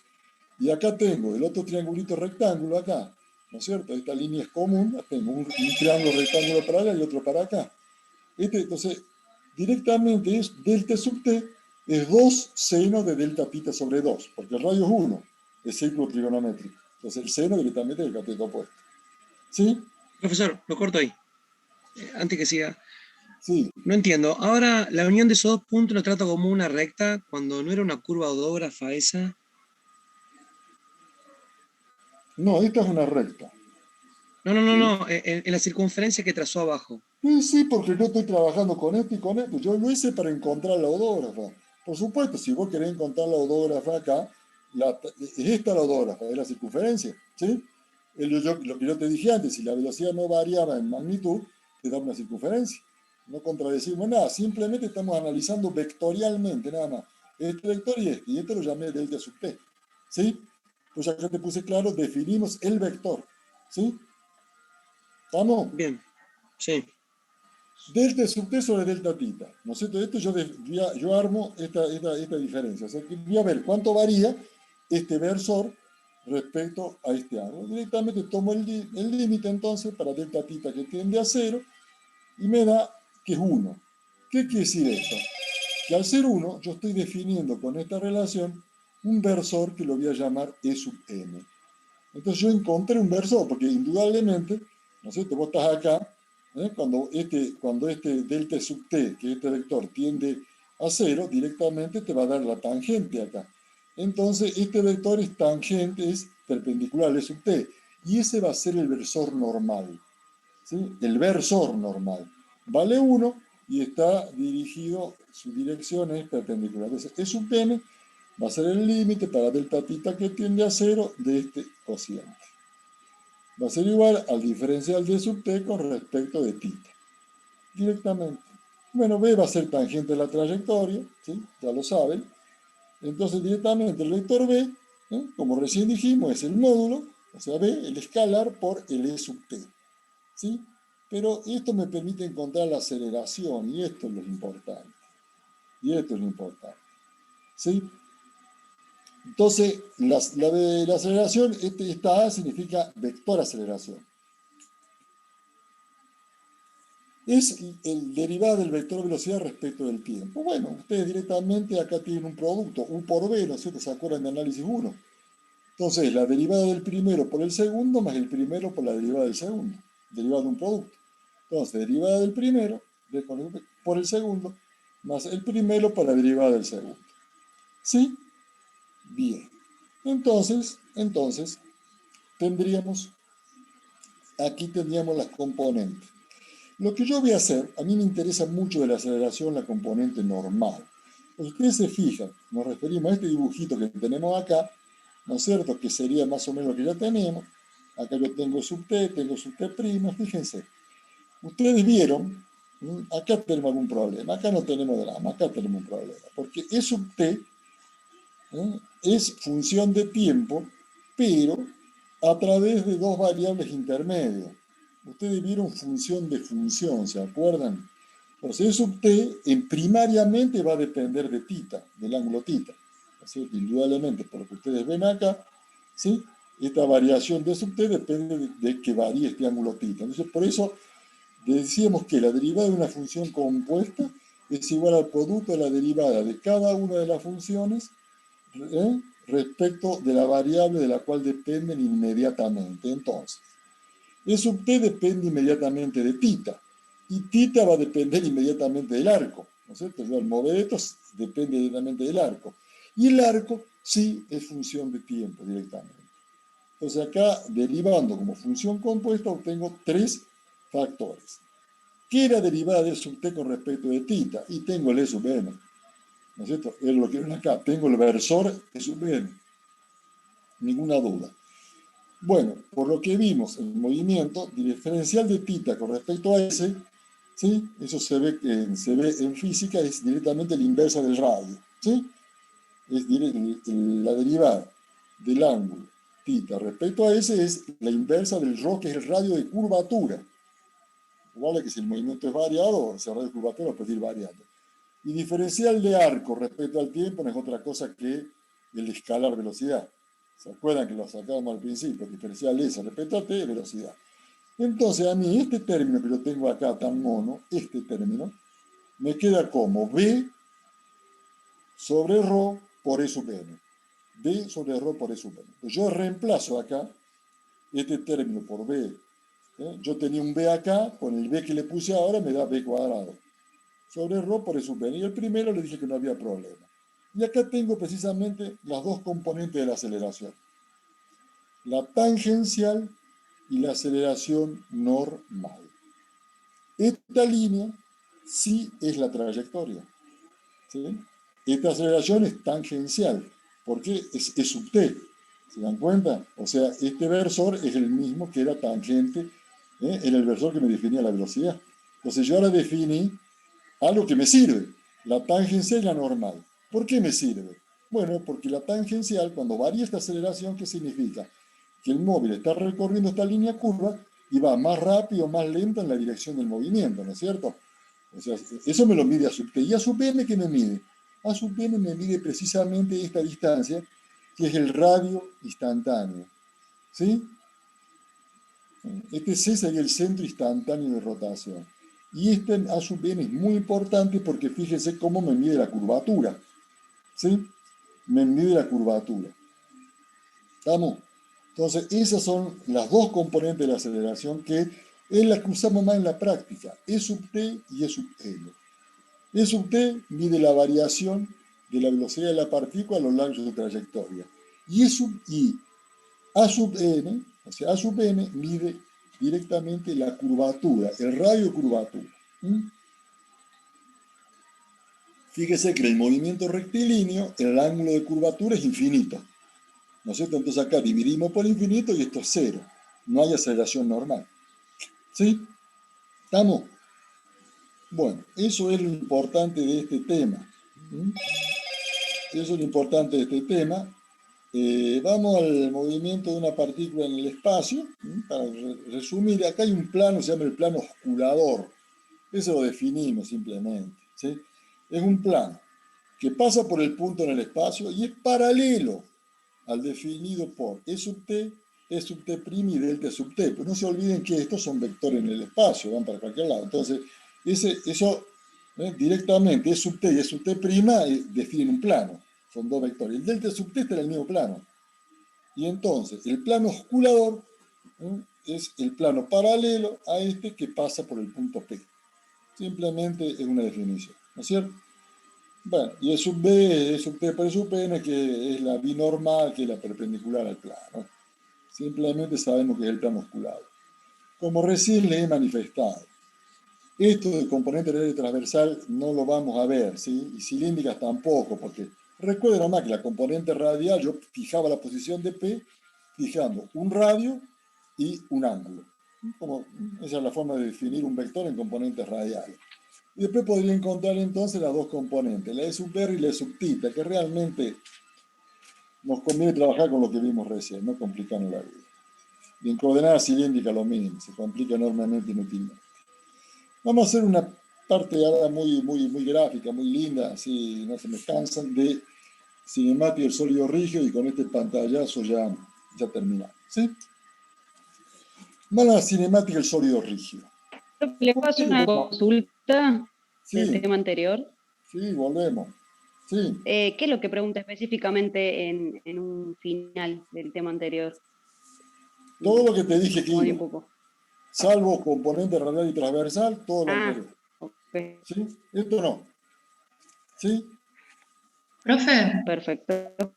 Y acá tengo el otro triangulito rectángulo acá, ¿no es cierto? Esta línea es común, tengo un triángulo rectángulo para allá y otro para acá. Entonces, directamente es delta sub T, es 2 seno de delta tita sobre 2, porque el radio es 1, es círculo trigonométrico. Entonces el seno directamente es el cateto opuesto. ¿Sí? Profesor, lo corto ahí. Antes que siga. Sí. No entiendo. Ahora, la unión de esos dos puntos lo trato como una recta cuando no era una curva odógrafa esa. No, esta es una recta. No, en la circunferencia que trazó abajo. Sí, porque yo estoy trabajando con esto y con esto. Yo lo hice para encontrar la odógrafa. Por supuesto, si vos querés encontrar la odógrafa acá, es esta la odógrafa, es la circunferencia, ¿sí? Lo que yo te dije antes, si la velocidad no variaba en magnitud, te da una circunferencia. No contradecimos nada, simplemente estamos analizando vectorialmente, nada más. Este vector y este lo llamé delta sub t, ¿sí? Pues acá te puse claro, definimos el vector, ¿sí? ¿Estamos? Bien, sí. Delta sub t sobre delta tita, ¿no es cierto? Esto yo armo esta diferencia. O sea, que voy a ver cuánto varía este versor respecto a este ángulo. Directamente tomo el límite entonces para delta tita que tiende a 0 y me da que es 1. ¿Qué quiere decir esto? Que al ser 1 yo estoy definiendo con esta relación un versor que lo voy a llamar E sub n. Entonces yo encontré un versor, porque indudablemente, ¿no es cierto? Vos estás acá, cuando este delta sub t, que este vector tiende a 0, directamente te va a dar la tangente acá. Entonces este vector es tangente, es perpendicular a E sub t, y ese va a ser el versor normal, ¿sí? El versor normal. Vale 1 y está dirigido, su dirección es perpendicular. Entonces E sub n va a ser el límite para delta tita que tiende a 0 de este cociente. Va a ser igual al diferencial de sub t con respecto de tita. Directamente. Bueno, B va a ser tangente a la trayectoria, ¿sí? Ya lo saben. Entonces directamente el vector B, como recién dijimos, es el módulo, o sea B, el escalar por el E sub t. ¿Sí? Pero esto me permite encontrar la aceleración, y esto es lo importante. Y esto es lo importante. ¿Sí? Entonces, la aceleración, esta A significa vector aceleración. Es el derivado del vector velocidad respecto del tiempo. Bueno, ustedes directamente acá tienen un producto, U por B, ¿no es cierto? ¿Se acuerdan de análisis 1? Entonces, la derivada del primero por el segundo más el primero por la derivada del segundo. Derivada de un producto. Entonces, derivada del primero por el segundo más el primero por la derivada del segundo. ¿Sí? Bien. Entonces, aquí tendríamos las componentes. Lo que yo voy a hacer, a mí me interesa mucho de la aceleración la componente normal. Pues ustedes se fijan, nos referimos a este dibujito que tenemos acá, ¿no es cierto? Que sería más o menos lo que ya tenemos. Acá yo tengo sub t, tengo sub t', fíjense. Ustedes vieron, acá tenemos algún problema, acá no tenemos drama, acá tenemos un problema. Porque E sub t es función de tiempo, pero a través de dos variables intermedias. Ustedes vieron función de función, ¿se acuerdan? Entonces, E sub t primariamente va a depender de tita, del ángulo tita. ¿Sí? Indudablemente, por lo que ustedes ven acá, ¿sí? Esta variación de sub t depende de que varíe este ángulo tita. Entonces, por eso decíamos que la derivada de una función compuesta es igual al producto de la derivada de cada una de las funciones respecto de la variable de la cual dependen inmediatamente. Entonces, E sub t depende inmediatamente de tita, y tita va a depender inmediatamente del arco, ¿no es cierto? El mover esto depende inmediatamente del arco, y el arco sí es función de tiempo directamente. Entonces acá, derivando como función compuesta, obtengo tres factores. ¿Qué era derivada de E sub t con respecto de tita? Y tengo el E sub n, ¿no es cierto? Es lo que ven acá, tengo el versor E sub n, ninguna duda. Bueno, por lo que vimos en el movimiento, diferencial de tita con respecto a S, ¿sí? Eso se ve en física, es directamente la inversa del radio, ¿sí? Es la derivada del ángulo tita respecto a S es la inversa del ρ, que es el radio de curvatura. Igual que si el movimiento es variado, ese radio de curvatura puede ir variando. Y diferencial de arco respecto al tiempo no es otra cosa que el escalar velocidad. ¿Se acuerdan que lo sacábamos al principio? Diferencial S respecto a t es velocidad. Entonces a mí este término que yo tengo acá tan mono, este término, me queda como B sobre ρ por E sub n. B sobre ρ por E sub n. Pues yo reemplazo acá este término por B. Yo tenía un B acá, con el B que le puse ahora me da B cuadrado. Sobre ρ por E sub n. Y el primero le dije que no había problema. Y acá tengo precisamente las dos componentes de la aceleración. la tangencial y la aceleración normal. Esta línea sí es la trayectoria, ¿sí? Esta aceleración es tangencial, porque es E sub t, ¿se dan cuenta? O sea, este versor es el mismo que era tangente, en el versor que me definía la velocidad. Entonces yo ahora definí algo que me sirve, la tangencial y la normal. ¿Por qué me sirve? Bueno, porque la tangencial, cuando varía esta aceleración, ¿qué significa? Que el móvil está recorriendo esta línea curva y va más rápido o más lento en la dirección del movimiento, ¿no es cierto? O sea, eso me lo mide A sub t. ¿Y A sub n qué me mide? A sub n me mide precisamente esta distancia, que es el radio instantáneo. ¿Sí? Este C sería el centro instantáneo de rotación. Y este A sub n es muy importante porque fíjense cómo me mide la curvatura. ¿Sí? Me mide la curvatura. ¿Estamos? Entonces, esas son las dos componentes de la aceleración que es la que usamos más en la práctica. E sub t y E sub n. E sub t mide la variación de la velocidad de la partícula a lo largo de su trayectoria. Y A sub n, o sea, A sub n mide directamente la curvatura, el radio de curvatura. Fíjese que en el movimiento rectilíneo el ángulo de curvatura es infinito, ¿no es cierto? Entonces acá dividimos por infinito y esto es cero. No hay aceleración normal. ¿Sí? ¿Estamos? Bueno, eso es lo importante de este tema. Eso es lo importante de este tema. Vamos al movimiento de una partícula en el espacio. Para resumir, acá hay un plano, se llama el plano osculador. Eso lo definimos simplemente, ¿sí? Es un plano que pasa por el punto en el espacio y es paralelo al definido por E sub t, E sub t' y delta sub t. Pero no se olviden que estos son vectores en el espacio, van para cualquier lado. Entonces, eso directamente, E sub t y E sub t' definen un plano. Son dos vectores. El delta sub t está en el mismo plano. Y entonces, el plano osculador es el plano paralelo a este que pasa por el punto P. Simplemente es una definición, ¿no es cierto? Bueno, y E sub b, E sub t por E sub n, que es la binormal, que es la perpendicular al plano. Simplemente sabemos que es el plano osculador. Como recién les he manifestado, esto de componente radial y transversal no lo vamos a ver, ¿sí? Y cilíndricas tampoco, porque recuerden nomás que la componente radial, yo fijaba la posición de P, fijando un radio y un ángulo. Esa es la forma de definir un vector en componentes radiales. Y después podría encontrar entonces las dos componentes, la E sub r y la E sub θ, que realmente nos conviene trabajar con lo que vimos recién, no complicarnos la vida. Y en coordenadas cilíndricas lo mínimo, se complica enormemente inútilmente. Vamos a hacer una parte ahora muy gráfica, muy linda, así no se me cansan, de cinemática del sólido rígido, y con este pantallazo ya terminamos, ¿sí? Vamos a la cinemática del sólido rígido. ¿Le puedo hacer una consulta del Sí, tema anterior? sí, volvemos. Sí, ¿Qué es lo que pregunta específicamente en un final del tema anterior? todo lo que te dije que Confundí iba, un poco. salvo componente radial y transversal, todo lo anterior. Ok, ¿Sí? Esto no. ¿Sí? Profe, perfecto.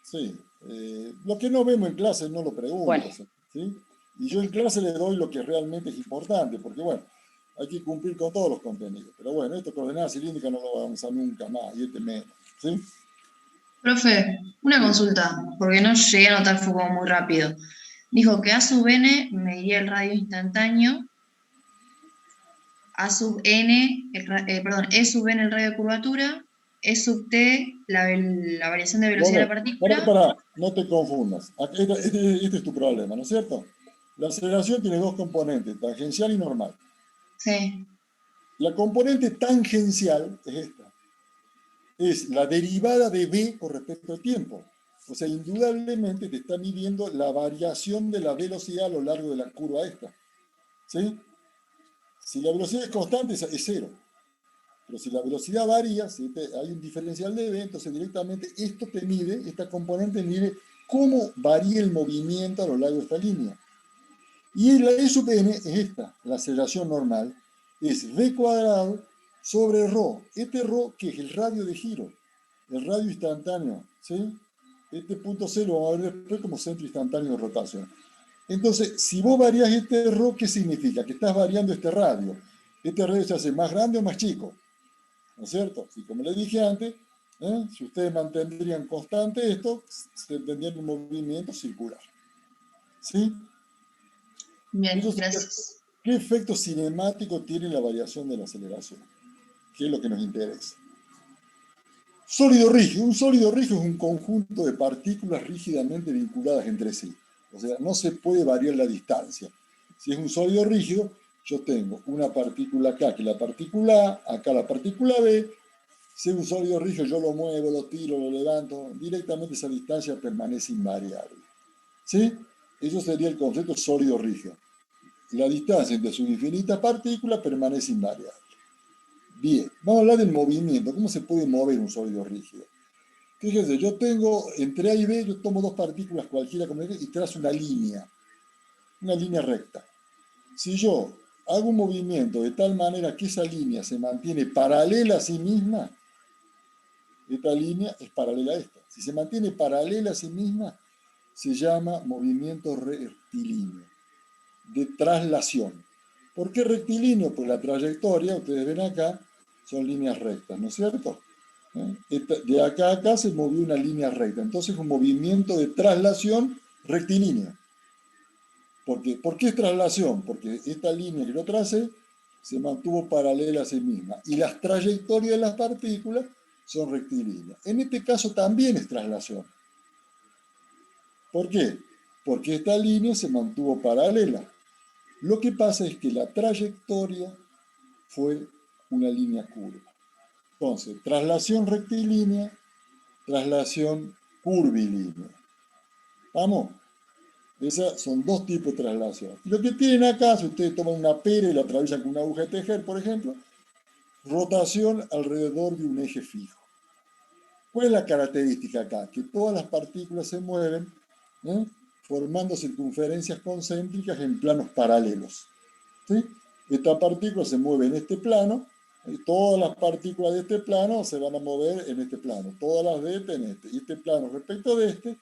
Sí. Lo que no vemos en clase no lo Bueno, pregunto. ¿Sí? Y yo en clase le doy lo que realmente es importante, porque bueno, hay que cumplir con todos los contenidos. Pero bueno, esto coordenadas cilíndricas no lo vamos a nunca más, y este menos. ¿Sí? profe, una Sí. consulta, porque no llegué a notar, fue como muy rápido. Dijo que A sub n medía el radio instantáneo, A sub n, perdón, E sub n el radio de curvatura, E sub t la variación de velocidad de la partícula. No te confundas. Este es tu problema, ¿no es cierto? La aceleración tiene dos componentes, tangencial y normal. Sí, La componente tangencial es esta. Es la derivada de v con respecto al tiempo. O sea, indudablemente te está midiendo la variación de la velocidad a lo largo de la curva esta. ¿Sí? Si la velocidad es constante, es cero. Pero si la velocidad varía, si hay un diferencial de v, entonces directamente esto te mide, esta componente mide cómo varía el movimiento a lo largo de esta línea. Y la E sub n es esta, la aceleración normal, es v cuadrado sobre ρ. Este ρ, que es el radio de giro, el radio instantáneo, ¿sí? Este punto C lo vamos a ver después como centro instantáneo de rotación. Entonces, si vos variás este ρ, ¿qué significa? Que estás variando este radio. Este radio se hace más grande o más chico, ¿no es cierto? Y como les dije antes, si ustedes mantendrían constante esto, se tendrían un movimiento circular. ¿Sí? Bien, Entonces, gracias. ¿qué efecto cinemático tiene la variación de la aceleración? ¿Qué es lo que nos interesa? Sólido rígido. Un sólido rígido es un conjunto de partículas rígidamente vinculadas entre sí. O sea, no se puede variar la distancia. Si es un sólido rígido, yo tengo una partícula acá, que es la partícula A, acá la partícula B. Si es un sólido rígido, yo lo muevo, lo tiro, lo levanto. Directamente esa distancia permanece invariable. ¿Sí? Eso sería el concepto sólido rígido. La distancia entre sus infinitas partículas permanece invariable. Bien, vamos a hablar del movimiento. ¿Cómo se puede mover un sólido rígido? Fíjense, yo tengo entre A y B, yo tomo dos partículas cualquiera y trazo una línea recta. Si yo hago un movimiento de tal manera que esa línea se mantiene paralela a sí misma, esta línea es paralela a esta. Si se mantiene paralela a sí misma, se llama movimiento rectilíneo, de traslación. ¿Por qué rectilíneo? Pues la trayectoria, ustedes ven acá, son líneas rectas, ¿no es cierto? De acá a acá se movió una línea recta. Entonces, un movimiento de traslación rectilíneo. ¿Por qué es traslación? Porque esta línea que yo tracé se mantuvo paralela a sí misma. Y las trayectorias de las partículas son rectilíneas. En este caso también es traslación. ¿Por qué? Porque esta línea se mantuvo paralela. Lo que pasa es que la trayectoria fue una línea curva. Entonces, traslación rectilínea, traslación curvilínea. ¿Vamos? Esas son dos tipos de traslación. Lo que tienen acá, si ustedes toman una pera y la atraviesan con una aguja de tejer, por ejemplo, rotación alrededor de un eje fijo. ¿Cuál es la característica acá? Que todas las partículas se mueven formando circunferencias concéntricas en planos paralelos. ¿Sí? Esta partícula se mueve en este plano, y todas las partículas de este plano se van a mover en este plano, todas las de este en este. Y este plano respecto de este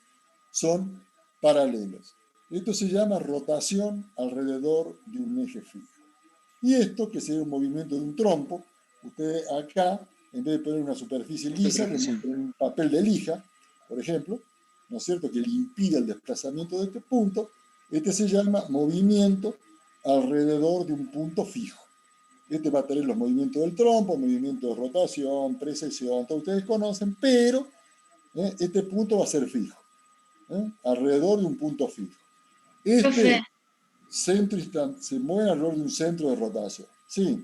son paralelos. Esto se llama rotación alrededor de un eje fijo. Y esto, que sería un movimiento de un trompo, ustedes acá, en vez de poner una superficie lisa, le ponen un papel de lija, por ejemplo, ¿no es cierto?, que le impide el desplazamiento de este punto. Este se llama movimiento alrededor de un punto fijo. Este va a tener los movimientos del trompo, movimiento de rotación, precesión, todos ustedes conocen, pero este punto va a ser fijo, alrededor de un punto fijo. Este centro se mueve alrededor de un centro de rotación. Sí.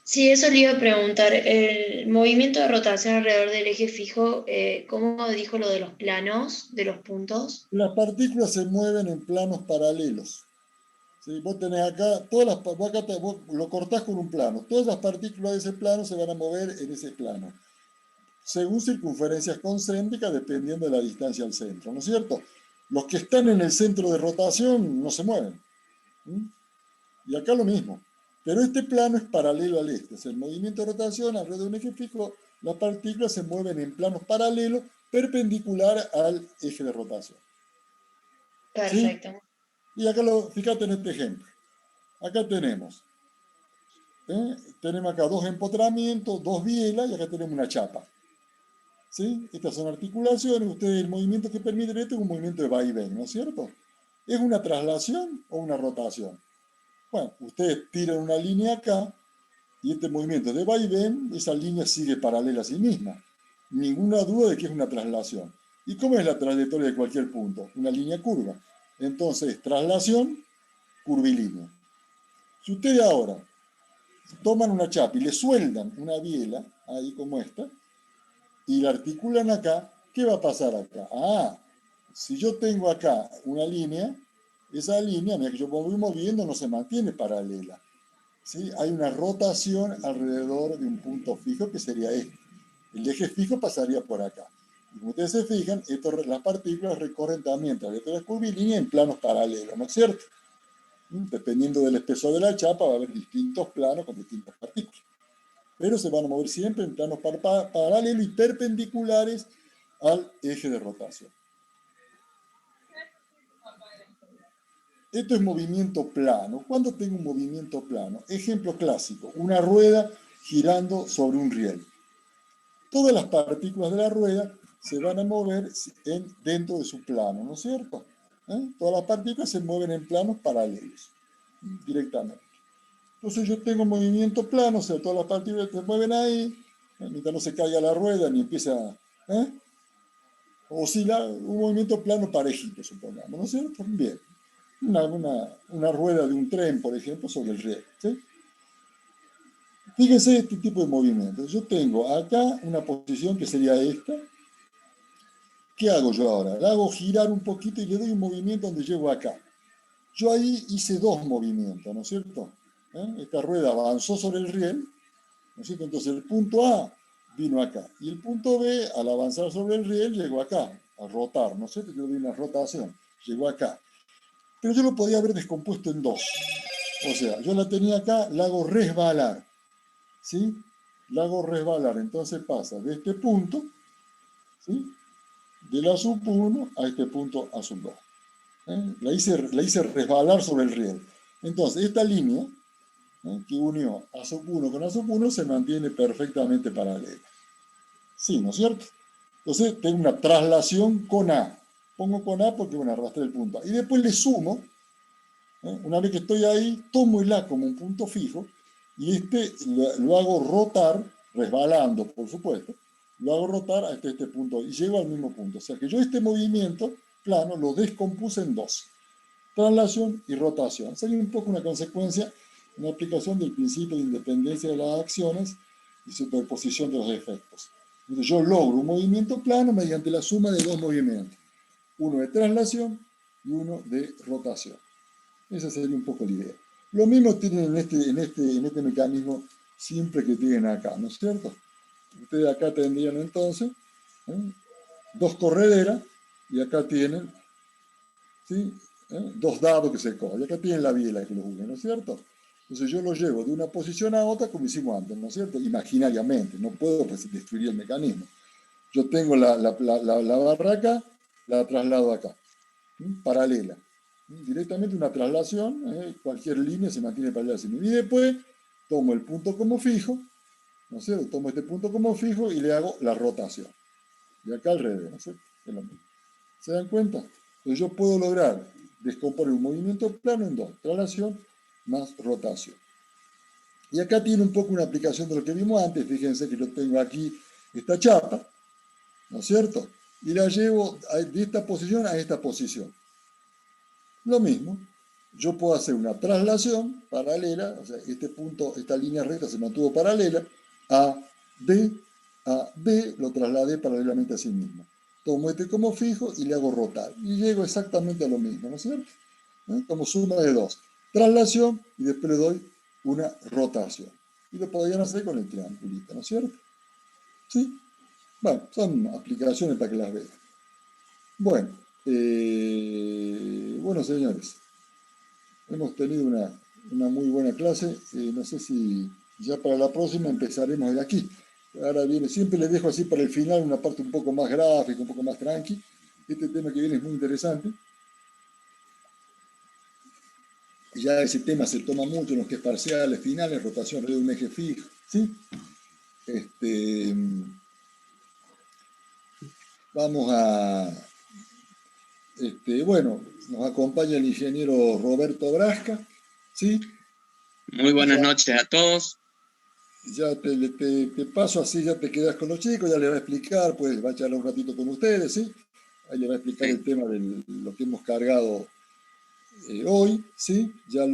Sí, eso le iba a preguntar. El movimiento de rotación alrededor del eje fijo, ¿cómo dijo lo de los planos, de los puntos? Las partículas se mueven en planos paralelos. ¿Sí? Vos tenés acá, vos lo cortás con un plano. Todas las partículas de ese plano se van a mover en ese plano, según circunferencias concéntricas, dependiendo de la distancia al centro, ¿no es cierto? Los que están en el centro de rotación no se mueven. Y acá lo mismo. Pero este plano es paralelo al este. Es el movimiento de rotación alrededor de un eje fijo. Las partículas se mueven en planos paralelos, perpendicular al eje de rotación. Perfecto. ¿Sí? Y acá, fíjate en este ejemplo. Acá tenemos acá dos empotramientos, dos bielas, y acá tenemos una chapa. ¿Sí? Estas son articulaciones. Ustedes, el movimiento que permiten esto es un movimiento de vaivén, ¿no es cierto? ¿Es una traslación o una rotación? Bueno, ustedes tiran una línea acá, y este movimiento de vaivén, esa línea sigue paralela a sí misma. Ninguna duda de que es una traslación. ¿Y cómo es la trayectoria de cualquier punto? Una línea curva. Entonces, traslación curvilínea. Si ustedes ahora toman una chapa y le sueldan una biela, ahí como esta, y la articulan acá, ¿qué va a pasar acá? Si yo tengo acá una línea, esa línea, mira que yo voy moviendo, no se mantiene paralela. ¿Sí? Hay una rotación alrededor de un punto fijo que sería este. El eje fijo pasaría por acá. Y como ustedes se fijan, las partículas recorren también trayectorias curvilíneas en planos paralelos, ¿no es cierto? Dependiendo del espesor de la chapa, va a haber distintos planos con distintas partículas. Pero se van a mover siempre en planos paralelos y perpendiculares al eje de rotación. Esto es movimiento plano. ¿Cuándo tengo un movimiento plano? Ejemplo clásico, una rueda girando sobre un riel. Todas las partículas de la rueda se van a mover dentro de su plano, ¿no es cierto? Todas las partículas se mueven en planos paralelos, directamente. Entonces yo tengo movimiento plano, o sea, todas las partículas se mueven ahí, mientras no se caiga la rueda ni empieza a oscilar, un movimiento plano parejito, supongamos, ¿no es cierto? Bien. Una rueda de un tren, por ejemplo, sobre el riel, ¿sí? Fíjense este tipo de movimientos. Yo tengo acá una posición que sería esta. ¿Qué hago yo ahora? La hago girar un poquito y le doy un movimiento donde llego acá. Yo ahí hice dos movimientos, ¿no es cierto? Esta rueda avanzó sobre el riel, ¿no es cierto? Entonces el punto A vino acá. Y el punto B, al avanzar sobre el riel, llegó acá, a rotar, ¿no es cierto? Yo doy una rotación, llegó acá. Pero yo lo podía haber descompuesto en dos. O sea, yo la tenía acá, la hago resbalar. ¿Sí? La hago resbalar. Entonces pasa de este punto, ¿sí? De la sub 1 a este punto a sub 2. La hice resbalar sobre el riel. Entonces, esta línea que unió a sub 1 con a sub 1 se mantiene perfectamente paralela. Sí, ¿no es cierto? Entonces, tengo una traslación con A. Pongo con A porque, bueno, arrastré el punto A. Y después le sumo. Una vez que estoy ahí, tomo el A como un punto fijo y lo hago rotar, resbalando, por supuesto, lo hago rotar hasta este punto y llego al mismo punto. O sea que yo este movimiento plano lo descompuse en dos: traslación y rotación. Sería un poco una consecuencia, una aplicación del principio de independencia de las acciones y superposición de los efectos. Entonces yo logro un movimiento plano mediante la suma de dos movimientos: uno de traslación y uno de rotación. Esa sería un poco la idea. Lo mismo tienen en este mecanismo simple que tienen acá, ¿no es cierto? Ustedes acá tendrían entonces dos correderas y acá tienen, ¿sí? Dos dados que se cogen. Y acá tienen la biela que los une, ¿no es cierto? Entonces yo lo llevo de una posición a otra como hicimos antes, ¿no es cierto? Imaginariamente, no puedo destruir el mecanismo. Yo tengo la barra acá, la traslado acá, paralela. Directamente una traslación, cualquier línea se mantiene paralela a sí misma. Y después tomo el punto como fijo, ¿no es cierto? Tomo este punto como fijo y le hago la rotación. Y acá al revés, ¿no es cierto? Es lo mismo. ¿Se dan cuenta? Entonces yo puedo lograr descomponer un movimiento plano en dos: traslación más rotación. Y acá tiene un poco una aplicación de lo que vimos antes. Fíjense que yo tengo aquí esta chapa, ¿no es cierto? Y la llevo de esta posición a esta posición. Lo mismo, yo puedo hacer una traslación paralela, o sea, este punto, esta línea recta se mantuvo paralela, a D, lo trasladé paralelamente a sí mismo. Tomo este como fijo y le hago rotar. Y llego exactamente a lo mismo, ¿no es cierto? Como suma de dos. Traslación y después le doy una rotación. Y lo podrían hacer con el triangulito, ¿no es cierto? ¿Sí? Bueno, son aplicaciones para que las vean. Bueno, bueno, señores, hemos tenido una muy buena clase. No sé si ya para la próxima empezaremos de aquí. Ahora viene, siempre les dejo así para el final una parte un poco más gráfica, un poco más tranqui. Este tema que viene es muy interesante. Ya ese tema se toma mucho en los que es parciales, finales, rotación alrededor de un eje fijo, ¿sí? Vamos a... bueno, nos acompaña el ingeniero Roberto Brasca, ¿sí? Muy buenas noches a todos. Ya te paso así, ya te quedas con los chicos, ya le va a explicar, pues va a charlar un ratito con ustedes, ¿sí? Ahí le va a explicar el tema de lo que hemos cargado hoy, ¿sí? Ya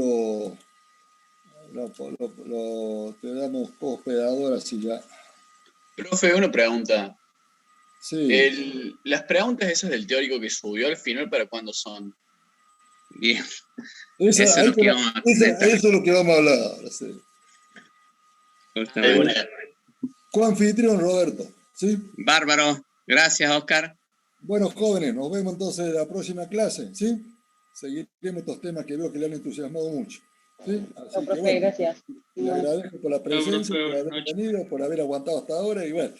te damos hospedador así ya. Profe, una pregunta. Sí. Las preguntas esas del teórico que subió al final, ¿para cuándo son? Bien. Eso es lo que vamos a comentar. Eso es lo que vamos a hablar ahora, sí. Coanfitrión Roberto, ¿sí? Bárbaro. Gracias, Oscar. Bueno, jóvenes, nos vemos entonces en la próxima clase, ¿sí? Seguiremos estos temas que veo que le han entusiasmado mucho, ¿sí? Así que, profe, bueno, gracias. le agradezco por la presencia, por haber venido, por haber aguantado hasta ahora y bueno.